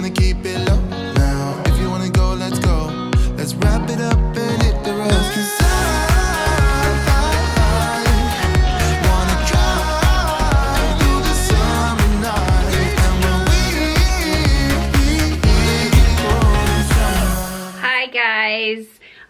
wanna keep it low now. If you wanna go, let's go. Let's wrap it up and hit the road. 'Cause I wanna drive through the summer night. And when Hi guys,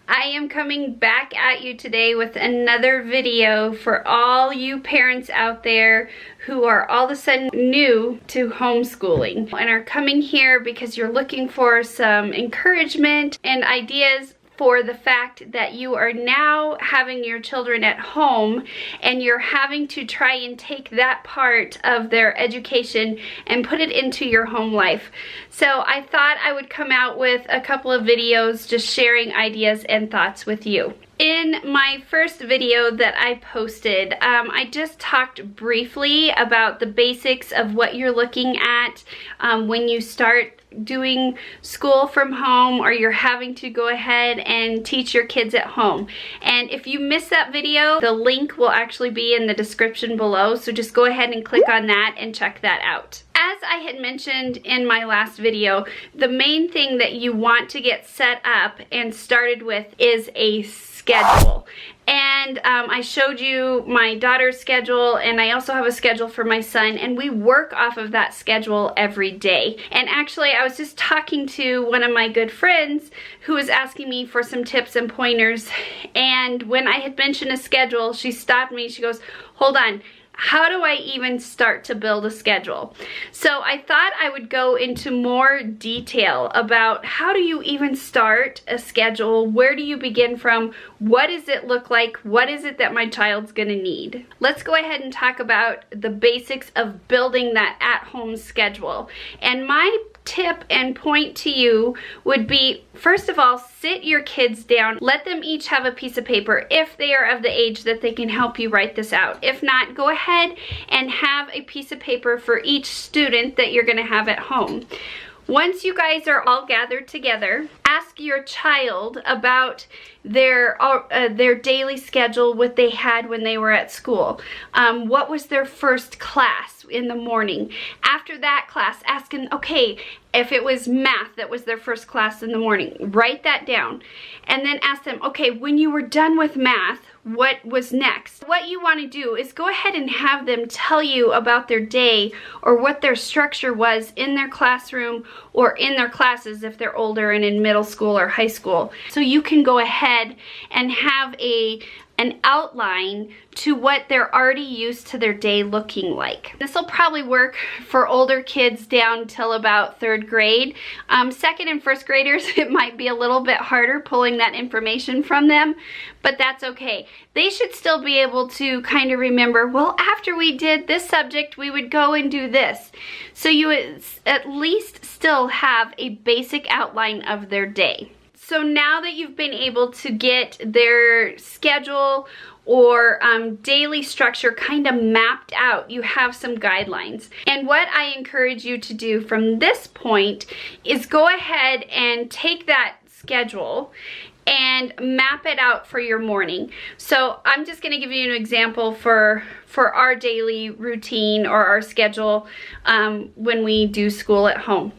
I am coming back at you today with another video for all you parents out there who are all of a sudden new to homeschooling and are coming here because you're looking for some encouragement and ideas for the fact that you are now having your children at home and you're having to try and take that part of their education and put it into your home life. So I thought I would come out with a couple of videos just sharing ideas and thoughts with you. In my first video that I posted, I just talked briefly about the basics of what you're looking at when you start doing school from home or you're having to go ahead and teach your kids at home. And if you missed that video, the link will actually be in the description below, so just go ahead and click on that and check that out. As I had mentioned in my last video, the main thing that you want to get set up and started with is a schedule. And I showed you my daughter's schedule, and I also have a schedule for my son, and we work off of that schedule every day. And actually, I was just talking to one of my good friends who was asking me for some tips and pointers, and when I had mentioned a schedule, she stopped me. She goes, "Hold on. How do I even start to build a schedule?" So I thought I would go into more detail about how do you even start a schedule, where do you begin from, what does it look like, what is it that my child's gonna need. Let's go ahead and talk about the basics of building that at-home schedule. And my tip and point to you would be, first of all, sit your kids down. Let them each have a piece of paper if they are of the age that they can help you write this out. If not, go ahead and have a piece of paper for each student that you're going to have at home. Once you guys are all gathered together, ask your child about their daily schedule, what they had when they were at school. What was their first class in the morning? After that class, ask them, okay, if it was math that was their first class in the morning, write that down. And then ask them, okay, when you were done with math, what was next? What you want to do is go ahead and have them tell you about their day or what their structure was in their classroom or in their classes if they're older and in middle school or high school. So you can go ahead and have an outline to what they're already used to their day looking like. This will probably work for older kids down till about 3rd grade. Second and first graders, it might be a little bit harder pulling that information from them, but that's okay. They should still be able to kind of remember, well, after we did this subject, we would go and do this. So you would at least still have a basic outline of their day. So now that you've been able to get their schedule or daily structure kind of mapped out, you have some guidelines. And what I encourage you to do from this point is go ahead and take that schedule and map it out for your morning. So I'm just gonna give you an example for our daily routine or our schedule when we do school at home.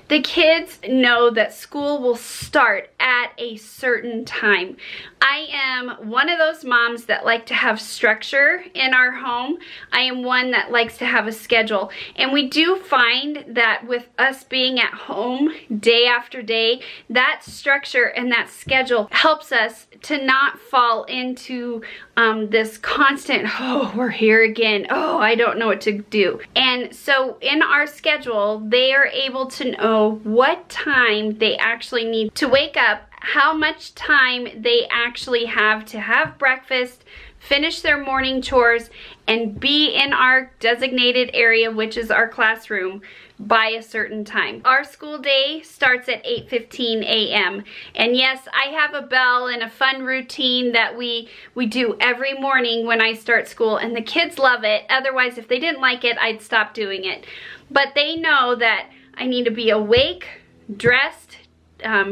The kids know that school will start at a certain time. I am one of those moms that like to have structure in our home. I am one that likes to have a schedule. And we do find that with us being at home day after day, that structure and that schedule helps us to not fall into this constant, oh, we're here again. Oh, I don't know what to do. And so in our schedule, they are able to know what time they actually need to wake up, how much time they actually have to have breakfast, finish their morning chores, and be in our designated area, which is our classroom, by a certain time. Our school day starts at 8:15 a.m. And yes, I have a bell and a fun routine that we do every morning when I start school, and the kids love it. Otherwise, if they didn't like it, I'd stop doing it. But they know that I need to be awake, dressed,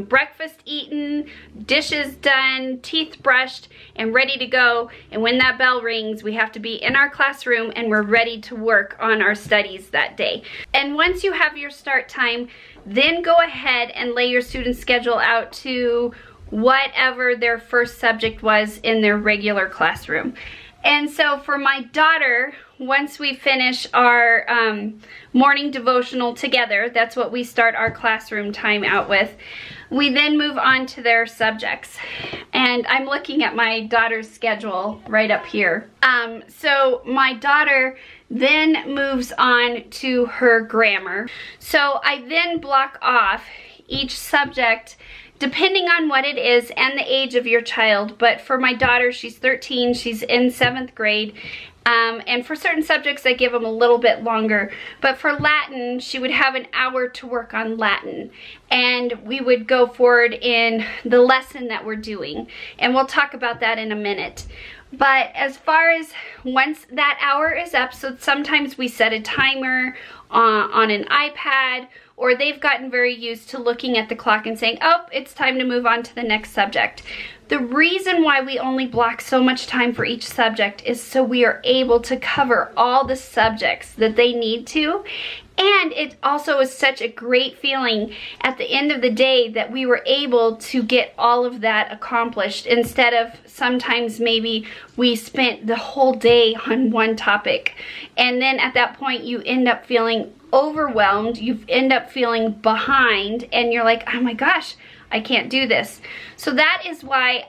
breakfast eaten, dishes done, teeth brushed, and ready to go. And when that bell rings, we have to be in our classroom and we're ready to work on our studies that day. And once you have your start time, then go ahead and lay your student schedule out to whatever their first subject was in their regular classroom. And so for my daughter, once we finish our morning devotional together, that's what we start our classroom time out with, we then move on to their subjects. And I'm looking at my daughter's schedule right up here. So my daughter then moves on to her grammar. So I then block off each subject depending on what it is and the age of your child. But for my daughter, she's 13, she's in 7th grade. And for certain subjects, I give them a little bit longer. But for Latin, she would have an hour to work on Latin. And we would go forward in the lesson that we're doing. And we'll talk about that in a minute. But as far as once that hour is up, so sometimes we set a timer on an iPad, or they've gotten very used to looking at the clock and saying, oh, it's time to move on to the next subject. The reason why we only block so much time for each subject is so we are able to cover all the subjects that they need to. And it also is such a great feeling at the end of the day that we were able to get all of that accomplished, instead of sometimes maybe we spent the whole day on one topic. And then at that point you end up feeling overwhelmed, you end up feeling behind, and you're like, oh my gosh, I can't do this. So that is why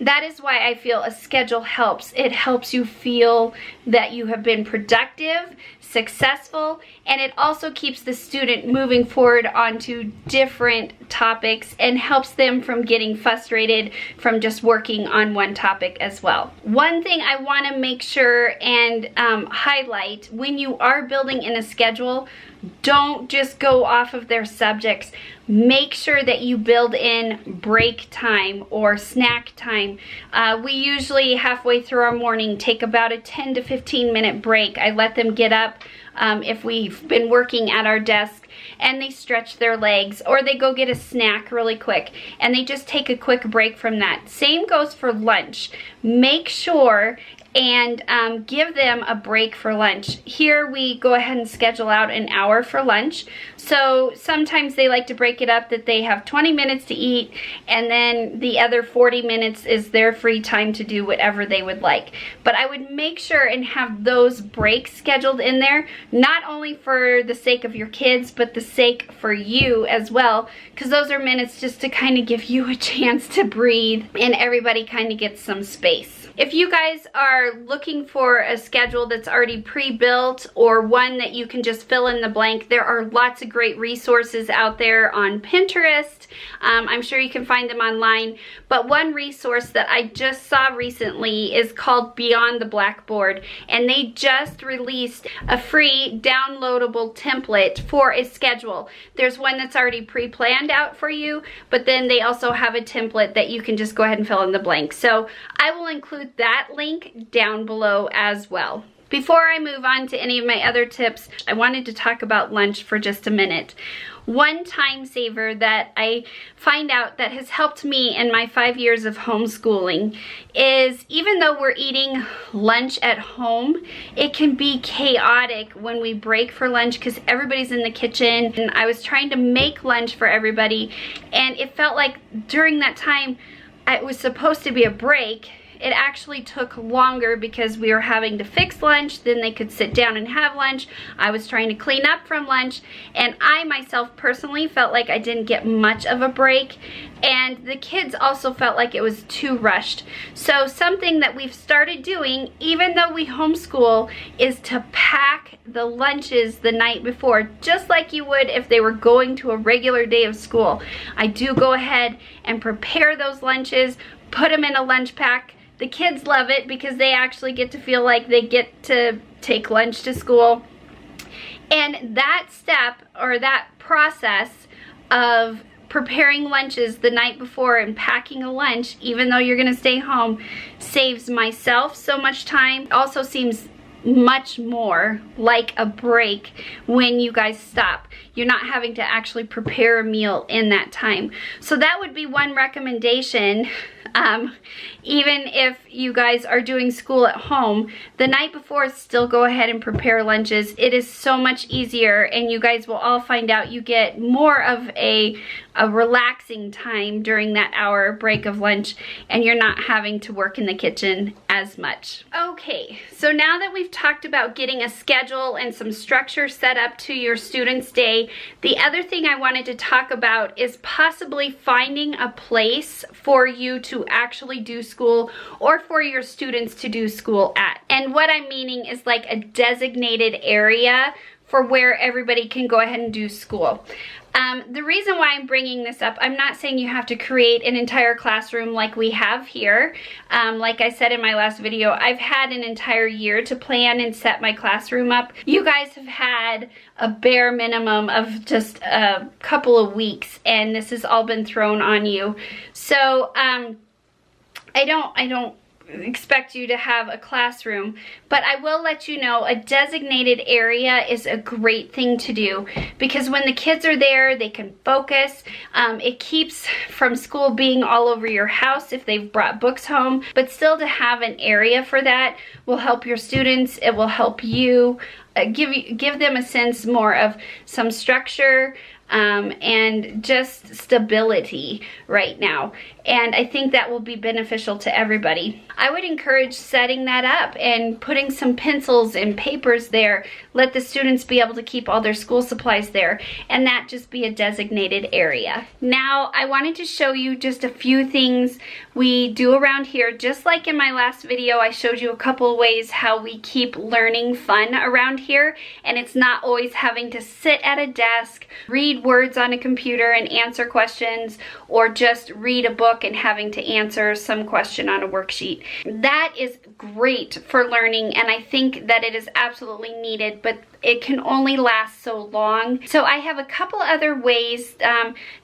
I feel a schedule helps. It helps you feel that you have been productive, successful, and it also keeps the student moving forward onto different topics and helps them from getting frustrated from just working on one topic as well. One thing I want to make sure and highlight, when you are building in a schedule, don't just go off of their subjects. Make sure that you build in break time or snack time. We usually halfway through our morning take about a 10 to 15 minute break. I let them get up if we've been working at our desk, and they stretch their legs, or they go get a snack really quick, and they just take a quick break from that. Same goes for lunch. Make sure and give them a break for lunch. Here we go ahead and schedule out an hour for lunch. So sometimes they like to break it up that they have 20 minutes to eat, and then the other 40 minutes is their free time to do whatever they would like. But I would make sure and have those breaks scheduled in there, not only for the sake of your kids, but the sake for you as well, because those are minutes just to kind of give you a chance to breathe and everybody kind of gets some space. If you guys are looking for a schedule that's already pre-built, or one that you can just fill in the blank, there are lots of great resources out there on Pinterest. I'm sure you can find them online, but one resource that I just saw recently is called Beyond the Blackboard, and they just released a free downloadable template for a schedule. There's one that's already pre-planned out for you, but then they also have a template that you can just go ahead and fill in the blank. So I will include that link down below as well. Before I move on to any of my other tips, I wanted to talk about lunch for just a minute. One time saver that I find out that has helped me in my 5 years of homeschooling is, even though we're eating lunch at home, it can be chaotic when we break for lunch because everybody's in the kitchen, and I was trying to make lunch for everybody, and it felt like during that time it was supposed to be a break. It actually took longer because we were having to fix lunch, then they could sit down and have lunch. I was trying to clean up from lunch, and I myself personally felt like I didn't get much of a break, and the kids also felt like it was too rushed. So something that we've started doing, even though we homeschool, is to pack the lunches the night before, just like you would if they were going to a regular day of school. I do go ahead and prepare those lunches, put them in a lunch pack. The kids love it because they actually get to feel like they get to take lunch to school. And that step, or that process of preparing lunches the night before and packing a lunch, even though you're gonna stay home, saves myself so much time. Also seems much more like a break when you guys stop. You're not having to actually prepare a meal in that time. So that would be one recommendation. Even if you guys are doing school at home, the night before, still go ahead and prepare lunches. It is so much easier, and you guys will all find out you get more of a relaxing time during that hour break of lunch, and you're not having to work in the kitchen as much. Okay, so now that we've talked about getting a schedule and some structure set up to your students' day, the other thing I wanted to talk about is possibly finding a place for you to actually do school, or for your students to do school at. And what I'm meaning is like a designated area for where everybody can go ahead and do school. The reason why I'm bringing this up, I'm not saying you have to create an entire classroom like we have here. Like I said in my last video, I've had an entire year to plan and set my classroom up. You guys have had a bare minimum of just a couple of weeks, and this has all been thrown on you. So I don't expect you to have a classroom, but I will let you know a designated area is a great thing to do, because when the kids are there, they can focus. It keeps from school being all over your house if they've brought books home, but still to have an area for that will help your students. It will help you, give them a sense more of some structure and just stability right now. And I think that will be beneficial to everybody. I would encourage setting that up and putting some pencils and papers there. Let the students be able to keep all their school supplies there, and that just be a designated area. Now, I wanted to show you just a few things we do around here. Just like in my last video, I showed you a couple of ways how we keep learning fun around here, and it's not always having to sit at a desk, read words on a computer and answer questions, or just read a book and having to answer some question on a worksheet. That is great for learning, and I think that it is absolutely needed, but it can only last so long. So I have a couple other ways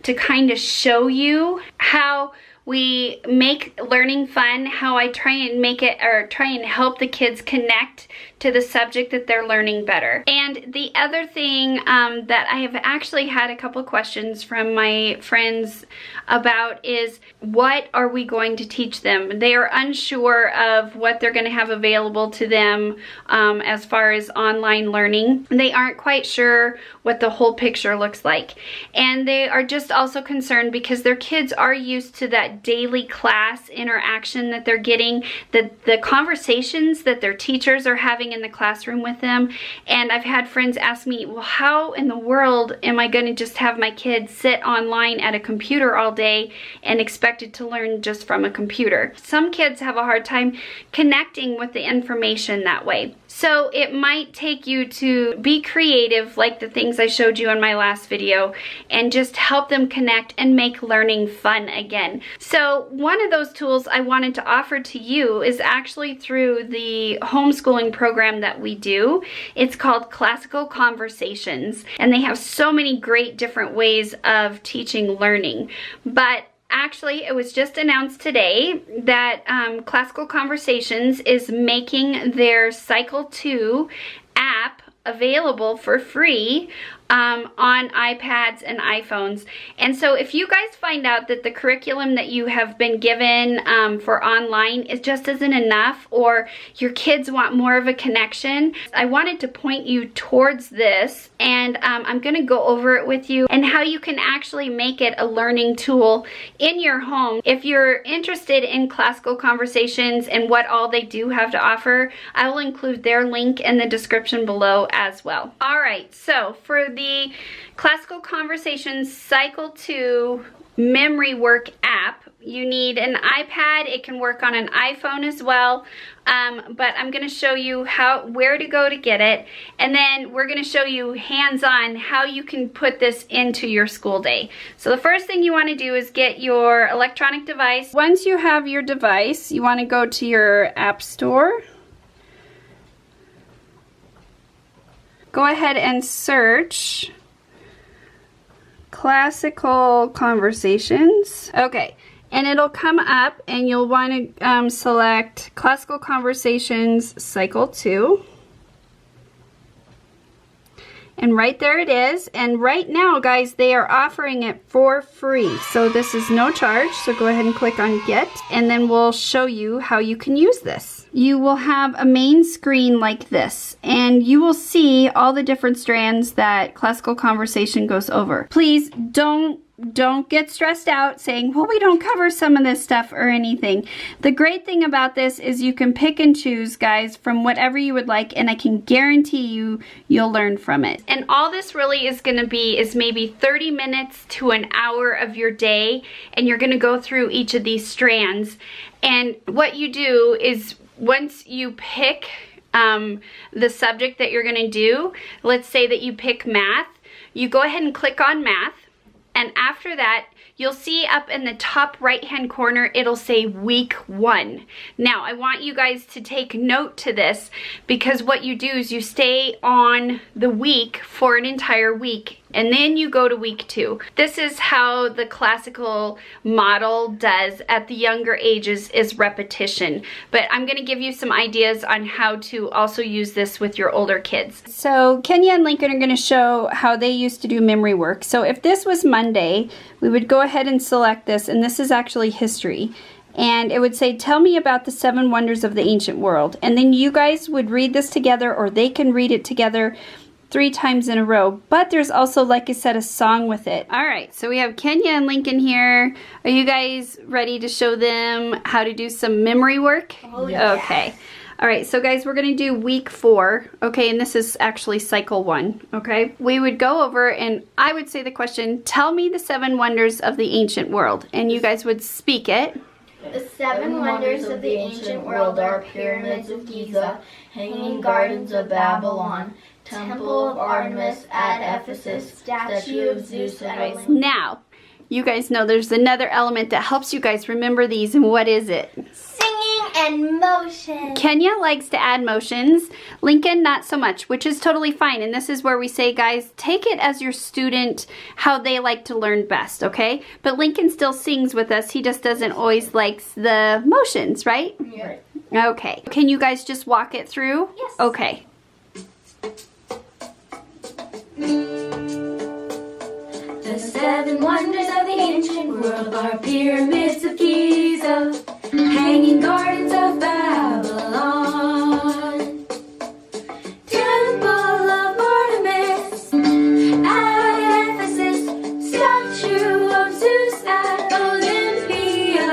to kind of show you how we make learning fun, how I try and make it, or try and help the kids connect to the subject that they're learning better. And the other thing that I have actually had a couple questions from my friends about is, what are we going to teach them? They are unsure of what they're going to have available to them as far as online learning. They aren't quite sure what the whole picture looks like. And they are just also concerned because their kids are used to that daily class interaction that they're getting, the conversations that their teachers are having in the classroom with them. And I've had friends ask me, well, how in the world am I going to just have my kids sit online at a computer all day and expected to learn just from a computer? Some kids have a hard time connecting with the information that way. So it might take you to be creative, like the things I showed you in my last video, and just help them connect and make learning fun again. So one of those tools I wanted to offer to you is actually through the homeschooling program that we do. It's called Classical Conversations, and they have so many great different ways of teaching learning. But actually, it was just announced today that Classical Conversations is making their Cycle 2 app available for free on iPads and iPhones. And so if you guys find out that the curriculum that you have been given for online is just isn't enough, or your kids want more of a connection, I wanted to point you towards this, and I'm going to go over it with you and how you can actually make it a learning tool in your home. If you're interested in Classical Conversations and what all they do have to offer, I will include their link in the description below as well. Alright, so for the Classical Conversations Cycle 2 Memory Work app, you need an iPad. It can work on an iPhone as well, but I'm going to show you where to go to get it, and then we're going to show you hands-on how you can put this into your school day. So the first thing you want to do is get your electronic device. Once you have your device, you want to go to your app store. Go ahead and search Classical Conversations. Okay, and it'll come up, and you'll want to select Classical Conversations Cycle 2. And right there it is. And right now, guys, they are offering it for free. So this is no charge. So go ahead and click on Get, and then we'll show you how you can use this. You will have a main screen like this, and you will see all the different strands that Classical Conversation goes over. Please don't get stressed out saying, well, we don't cover some of this stuff or anything. The great thing about this is you can pick and choose, guys, from whatever you would like, and I can guarantee you'll learn from it. And all this really is going to be is maybe 30 minutes to an hour of your day, and you're going to go through each of these strands. And what you do is once you pick the subject that you're going to do, let's say that you pick math, you go ahead and click on math. And after that, you'll see up in the top right-hand corner, it'll say week 1. Now, I want you guys to take note to this, because what you do is you stay on the week for an entire week, and then you go to week 2. This is how the classical model does at the younger ages, is repetition. But I'm gonna give you some ideas on how to also use this with your older kids. So Kenya and Lincoln are gonna show how they used to do memory work. So if this was Monday, we would go ahead and select this, and this is actually history. And it would say, tell me about the 7 wonders of the ancient world. And then you guys would read this together, or they can read it together 3 times in a row. But there's also, like I said, a song with it. All right, so we have Kenya and Lincoln here. Are you guys ready to show them how to do some memory work? Oh, yeah. Okay. All right, so guys, we're gonna do week 4, okay, and this is actually cycle 1, okay? We would go over, and I would say the question, tell me the 7 wonders of the ancient world, and you guys would speak it. The 7 wonders of the ancient world are pyramids of Giza, hanging gardens of Babylon, temple of Artemis at Ephesus, statue of Zeus at Olympus. Now, you guys know there's another element that helps you guys remember these, and what is it? Singing and motion. Kenya likes to add motions. Lincoln, not so much, which is totally fine. And this is where we say, guys, take it as your student, how they like to learn best, okay? But Lincoln still sings with us. He just doesn't always like the motions, right? Yeah. Okay. Can you guys just walk it through? Yes. Okay. The 7 wonders of the ancient world are pyramids of Giza, hanging gardens of Babylon, temple of Artemis at Ephesus, statue of Zeus at Olympia,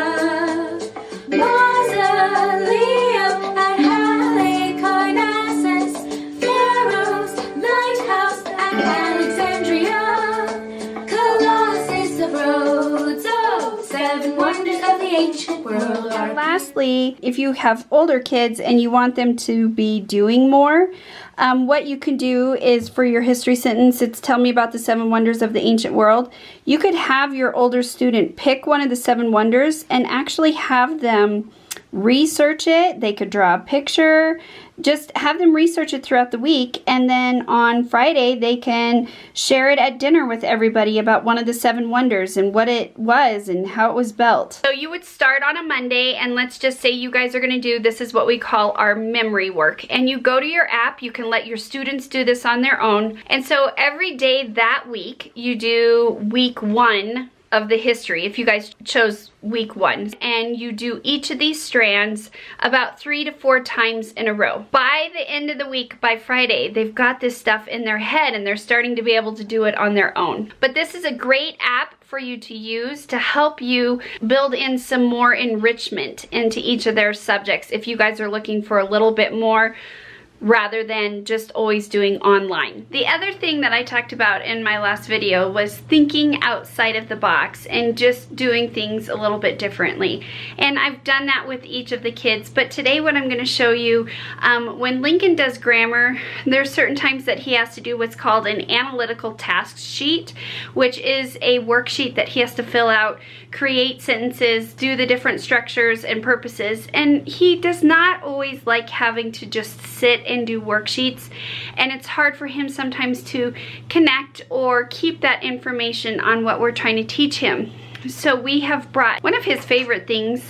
mausoleum at Halicarnassus, Pharaoh's lighthouse at Alexandria, Colossus of Rhodes. Oh, 7 wonders of the ancient world are. Lastly, if you have older kids and you want them to be doing more, what you can do is for your history sentence, it's tell me about the 7 wonders of the ancient world. You could have your older student pick one of the 7 wonders and actually have them research it. They could draw a picture. Just have them research it throughout the week, and then on Friday they can share it at dinner with everybody about one of the 7 wonders and what it was and how it was built. So you would start on a Monday, and let's just say you guys are going to do, this is what we call our memory work, and you go to your app. You can let your students do this on their own, and so every day that week you do week 1 of the history, if you guys chose week 1, and you do each of these strands about 3 to 4 times in a row. By the end of the week, by Friday, they've got this stuff in their head and they're starting to be able to do it on their own. But this is a great app for you to use to help you build in some more enrichment into each of their subjects if you guys are looking for a little bit more rather than just always doing online. The other thing that I talked about in my last video was thinking outside of the box and just doing things a little bit differently. And I've done that with each of the kids, but today what I'm going to show you, when Lincoln does grammar, there's certain times that he has to do what's called an analytical task sheet, which is a worksheet that he has to fill out, create sentences, do the different structures and purposes, and he does not always like having to just sit and do worksheets, and it's hard for him sometimes to connect or keep that information on what we're trying to teach him. So we have brought one of his favorite things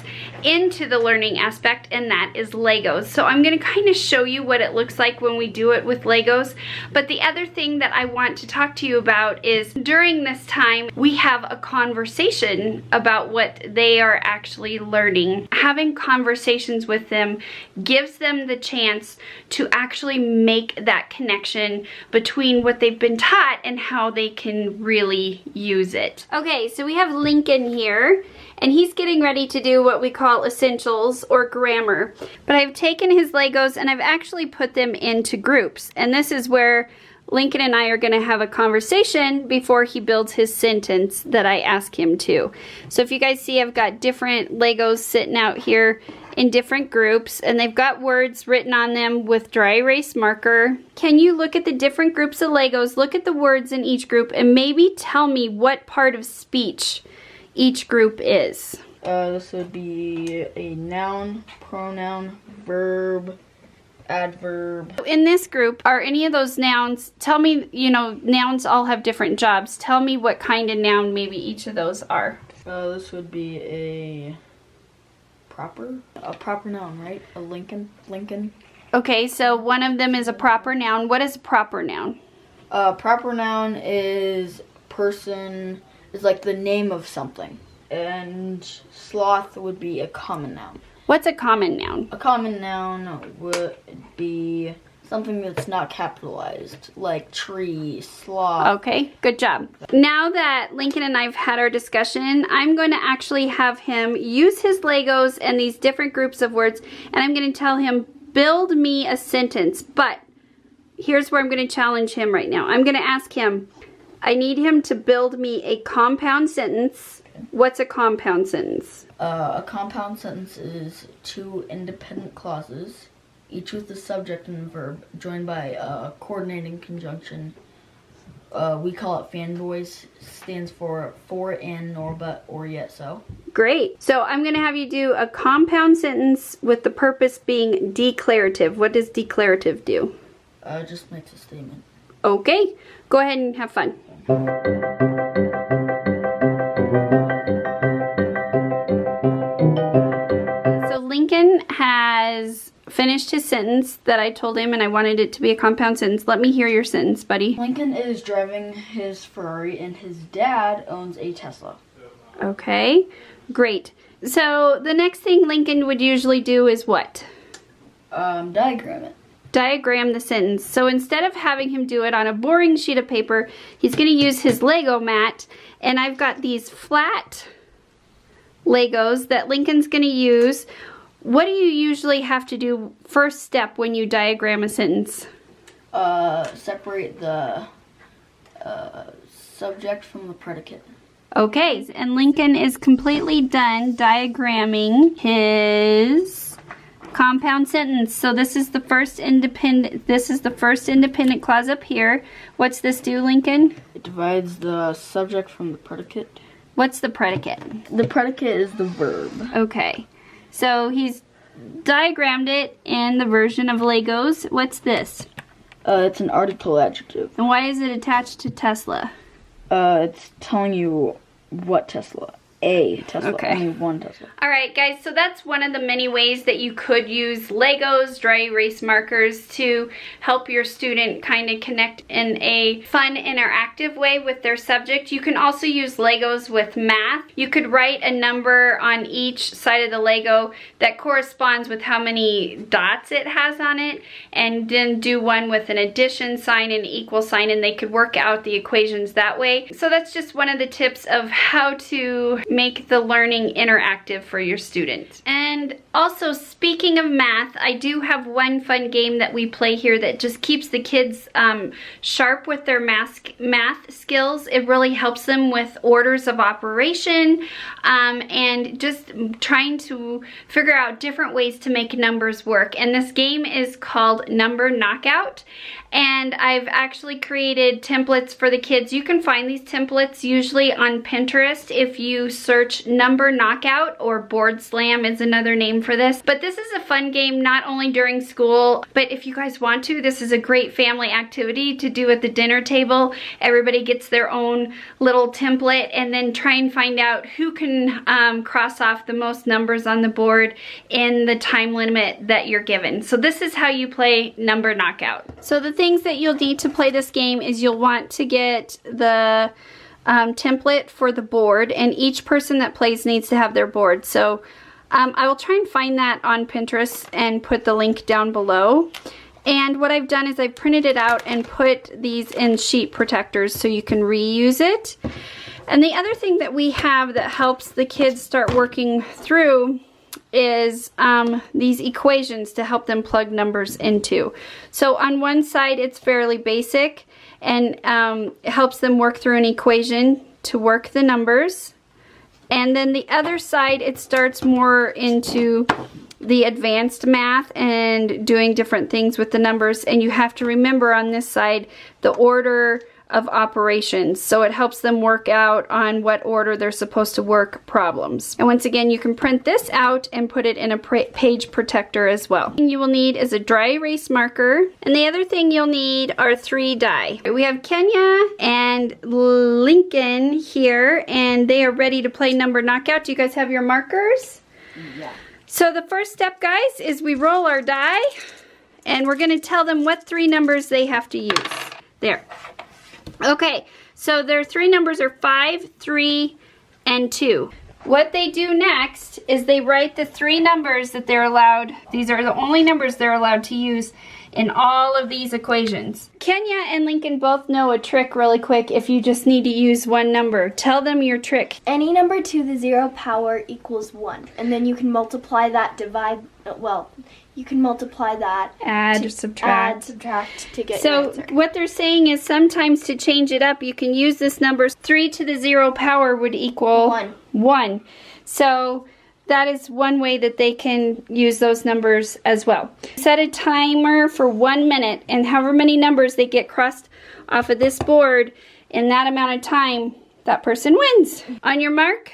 into the learning aspect, and that is Legos. So I'm going to kind of show you what it looks like when we do it with Legos. But the other thing that I want to talk to you about is during this time, we have a conversation about what they are actually learning. Having conversations with them gives them the chance to actually make that connection between what they've been taught and how they can really use it. Okay, so we have Lincoln here, and he's getting ready to do what we call essentials or grammar. But I've taken his Legos and I've actually put them into groups. And this is where Lincoln and I are going to have a conversation before he builds his sentence that I ask him to. So if you guys see, I've got different Legos sitting out here in different groups, and they've got words written on them with dry erase marker. Can you look at the different groups of Legos, look at the words in each group, and maybe tell me what part of speech each group is? This would be a noun, pronoun, verb, adverb. In this group, are any of those nouns, tell me, you know, nouns all have different jobs. Tell me what kind of noun maybe each of those are. This would be a proper noun, right? A Lincoln. Okay, so one of them is a proper noun. What is a proper noun? Proper noun is person, is like the name of something. And sloth would be a common noun. What's a common noun? A common noun would be something that's not capitalized, like tree, sloth. Okay, good job. Now that Lincoln and I have had our discussion, I'm going to actually have him use his Legos and these different groups of words, and I'm going to tell him, build me a sentence. But here's where I'm going to challenge him right now. I'm going to ask him, I need him to build me a compound sentence. What's a compound sentence? A compound sentence is two independent clauses, each with the subject and the verb, joined by a coordinating conjunction. We call it fanboys. Stands for and, nor, but, or, yet, so. Great. So I'm going to have you do a compound sentence with the purpose being declarative. What does declarative do? It just makes a statement. Okay. Go ahead and have fun. So Lincoln has finished his sentence that I told him, and I wanted it to be a compound sentence. Let me hear your sentence, buddy. Lincoln is driving his Ferrari and his dad owns a Tesla. Okay, great. So the next thing Lincoln would usually do is what? Diagram it. Diagram the sentence. So instead of having him do it on a boring sheet of paper, he's going to use his Lego mat, and I've got these flat Legos that Lincoln's going to use. What do you usually have to do first step when you diagram a sentence? Separate the subject from the predicate. Okay, and Lincoln is completely done diagramming his compound sentence. So this is the first independent clause up here. What's this do, Lincoln? It divides the subject from the predicate. What's the predicate? The predicate is the verb. Okay. So he's diagrammed it in the version of Legos. What's this? It's an article adjective. And why is it attached to Tesla? It's telling you what Tesla. A Tesla. Okay. Only one Tesla. Alright guys, so that's one of the many ways that you could use Legos, dry erase markers to help your student kind of connect in a fun, interactive way with their subject. You can also use Legos with math. You could write a number on each side of the Lego that corresponds with how many dots it has on it, and then do one with an addition sign and equal sign, and they could work out the equations that way. So that's just one of the tips of how to make the learning interactive for your students. And also, speaking of math, I do have one fun game that we play here that just keeps the kids sharp with their math skills. It really helps them with orders of operation and just trying to figure out different ways to make numbers work. And this game is called Number Knockout. And I've actually created templates for the kids. You can find these templates usually on Pinterest if you search Number Knockout, or Board Slam is another name for this. But this is a fun game not only during school, but if you guys want to, this is a great family activity to do at the dinner table. Everybody gets their own little template and then try and find out who can cross off the most numbers on the board in the time limit that you're given. So this is how you play Number Knockout. So the things that you'll need to play this game is you'll want to get the template for the board, and each person that plays needs to have their board. So I will try and find that on Pinterest and put the link down below. And what I've done is I've printed it out and put these in sheet protectors so you can reuse it. And the other thing that we have that helps the kids start working through is these equations to help them plug numbers into. So on one side it's fairly basic, and it helps them work through an equation to work the numbers. And then the other side, it starts more into the advanced math and doing different things with the numbers. And you have to remember on this side the order of operations. So it helps them work out on what order they're supposed to work problems. And once again, you can print this out and put it in a page protector as well. And you will need is a dry erase marker. And the other thing you'll need are 3 die. We have Kenya and Lincoln here, and they are ready to play Number Knockout. Do you guys have your markers? Yeah. So the first step, guys, is we roll our die, and we're gonna tell them what 3 numbers they have to use. There. Okay, so their 3 numbers are 5, 3, and 2. What they do next is they write the 3 numbers that they're allowed. These are the only numbers they're allowed to use in all of these equations. Kenya and Lincoln both know a trick really quick if you just need to use one number. Tell them your trick. Any number to the 0 power equals 1. And then you can multiply that, you can multiply that. Add, subtract. Add, subtract to get your So answer. what they're saying is sometimes to change it up, you can use this number. 3 to the 0 power would equal 1. So that is one way that they can use those numbers as well. Set a timer for 1 minute, and however many numbers they get crossed off of this board in that amount of time, that person wins. On your mark,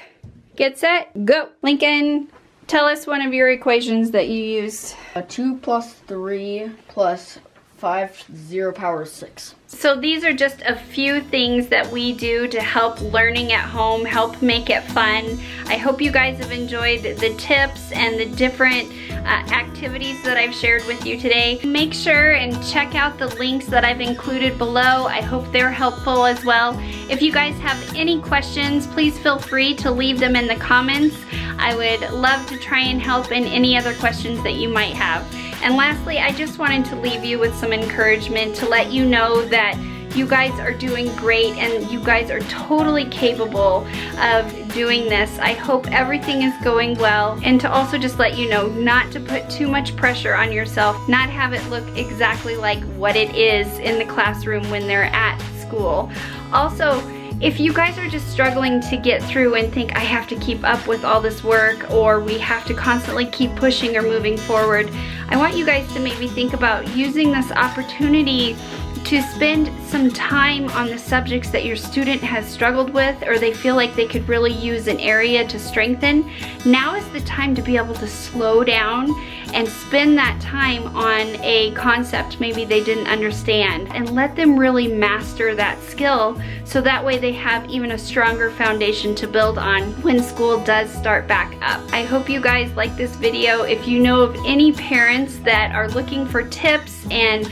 get set, go. Lincoln, tell us one of your equations that you used. 2 plus 3 plus 5 to the 0 power is 6. So these are just a few things that we do to help learning at home, help make it fun. I hope you guys have enjoyed the tips and the different activities that I've shared with you today. Make sure and check out the links that I've included below. I hope they're helpful as well. If you guys have any questions, please feel free to leave them in the comments. I would love to try and help in any other questions that you might have. And lastly, I just wanted to leave you with some encouragement to let you know that you guys are doing great and you guys are totally capable of doing this. I hope everything is going well, and to also just let you know not to put too much pressure on yourself, not have it look exactly like what it is in the classroom when they're at school. Also, if you guys are just struggling to get through and think I have to keep up with all this work, or we have to constantly keep pushing or moving forward, I want you guys to maybe think about using this opportunity to spend some time on the subjects that your student has struggled with, or they feel like they could really use an area to strengthen. Now is the time to be able to slow down and spend that time on a concept maybe they didn't understand, and let them really master that skill, so that way they have even a stronger foundation to build on when school does start back up. I hope you guys like this video. If you know of any parents that are looking for tips and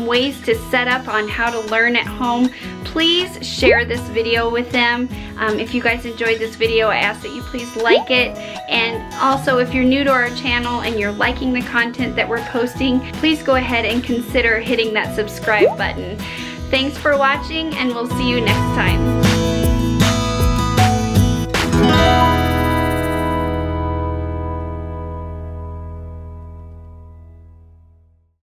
ways to set up on how to learn at home, please share this video with them. If you guys enjoyed this video, I ask that you please like it. And also, if you're new to our channel and you're liking the content that we're posting, please go ahead and consider hitting that subscribe button. Thanks for watching, and we'll see you next time.